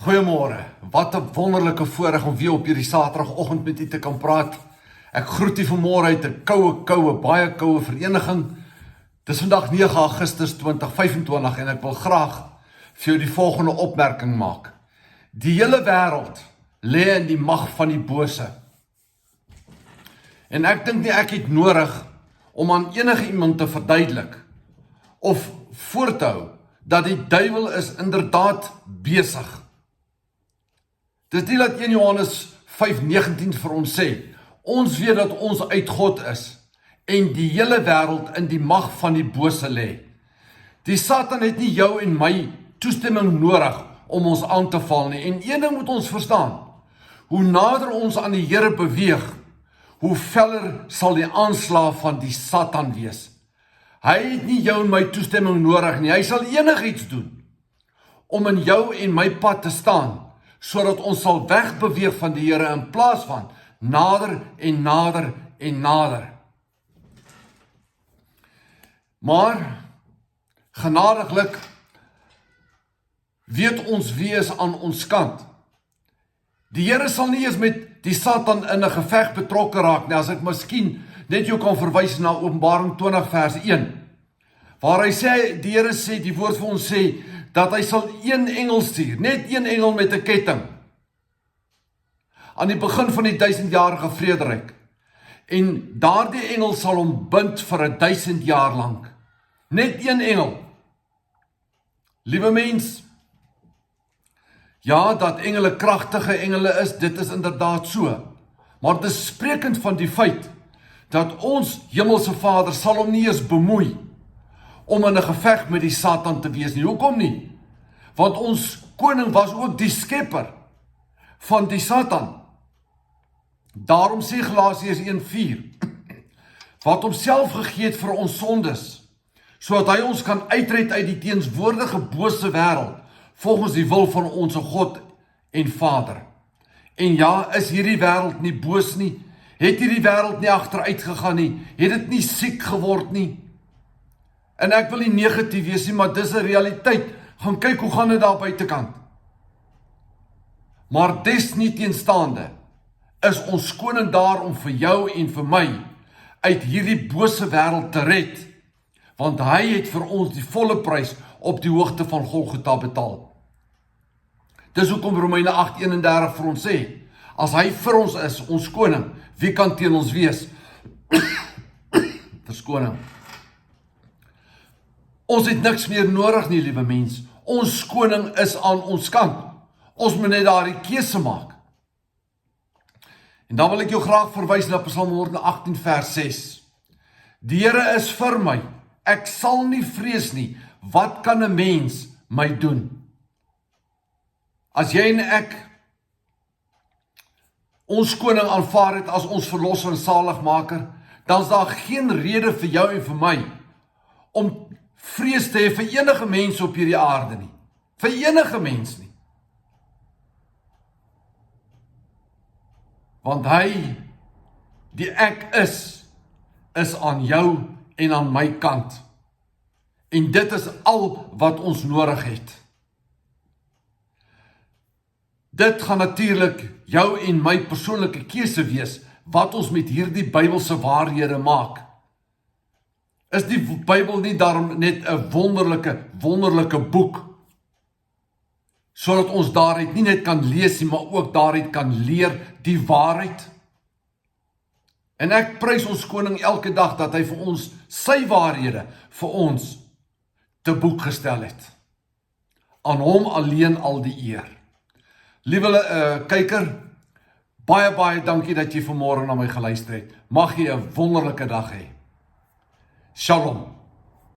Goeiemôre, wat 'n wonderlike voorreg om weer op hierdie Saterdagoggend met u te kan praat. Ek groet u vanmôre uit 'n baie koue vereniging. Dis vandag 9 Augustus 2025 en ek wil graag vir jou die volgende opmerking maak. Die hele wêreld lê in die mag van die bose. En ek dink nie ek het nodig om aan enige iemand te verduidelik of voor te hou dat die duiwel is inderdaad besig. Dis nie dat 1 Johannes 5:19 vir ons sê, ons weet dat ons uit God is en die hele wêreld in die mag van die bose lê. Die Satan het nie jou en my toestemming nodig om ons aan te val nie. En een ding moet ons verstaan, hoe nader ons aan die Here beweeg, hoe feller sal die aanslag van die Satan wees. Hy het nie jou en my toestemming nodig nie, hy sal enigiets doen om in jou en my pad te staan, sodat ons sal wegbeweeg van die Here in plaas van nader en nader en nader. Maar, genadiglik, weet ons wie is aan ons kant. Die Here sal nie eens met die Satan in 'n geveg betrokke raak nie, as ek miskien net jou kan verwys na Openbaring 20 vers 1, waar hy sê, die Here sê, die woord vir ons sê, dat hy sal een engel stuur, net een engel met 'n ketting, aan die begin van die 1000-jarige vrederyk. En daardie engel sal hom bind vir 1000 jaar lank. Net een engel. Liewe mens, ja, dat engele kragtige engele is, dit is inderdaad so. Maar dit is sprekend van die feit, dat ons hemelse Vader sal hom nie eens bemoei, om in 'n geveg met die Satan te wees nie. Hoekom nie? Want ons koning was ook die skepper van die Satan. Daarom sê Galasiërs 1:4, wat homself gegee het vir ons sondes, sodat hy ons kan uitred uit die teenswoordige bose wêreld, volgens die wil van ons God en Vader. En ja, is hierdie wêreld nie boos nie? Het hierdie wêreld nie agteruit gegaan nie? Het dit nie siek geword nie? En ek wil nie negatief wees nie, maar dis 'n realiteit. Gaan kyk hoe gaan dit daar buitekant. Maar desnieteenstaande is ons koning daar om vir jou en vir my uit hierdie bose wêreld te red, want hy het vir ons die volle prys op die hoogte van Golgotha betaal. Dis hoekom Romeine 8:31 vir ons sê, as hy vir ons is, ons koning, wie kan teen ons wees? Verskoning. Ons het niks meer nodig nie, liewe mens. Ons koning is aan ons kant. Ons moet net daardie keuse maak. En dan wil ek jou graag verwys na Psalm 118 vers 6. Die Here is vir my, ek sal nie vrees nie. Wat kan 'n mens my doen? As jy en ek ons koning aanvaar het as ons verlosser en saligmaker, dan is daar geen rede vir jou en vir my om vrees te hê vir enige mens op hierdie aarde nie. Vir enige mens nie. Want hy, die ek is aan jou en aan my kant. En dit is al wat ons nodig het. Dit gaan natuurlik jou en my persoonlike keuse wees, wat ons met hierdie Bybelse waarhede maak. Is die Bybel nie daarom net 'n wonderlike boek, sodat ons daaruit nie net kan lees nie, maar ook daaruit kan leer die waarheid? En ek prys ons koning elke dag dat hy vir ons sy waarhede vir ons te boek gestel het. Aan hom alleen al die eer. Liewe kyker, baie dankie dat jy vanmôre na my geluister het. Mag jy 'n wonderlike dag hê. Shalom.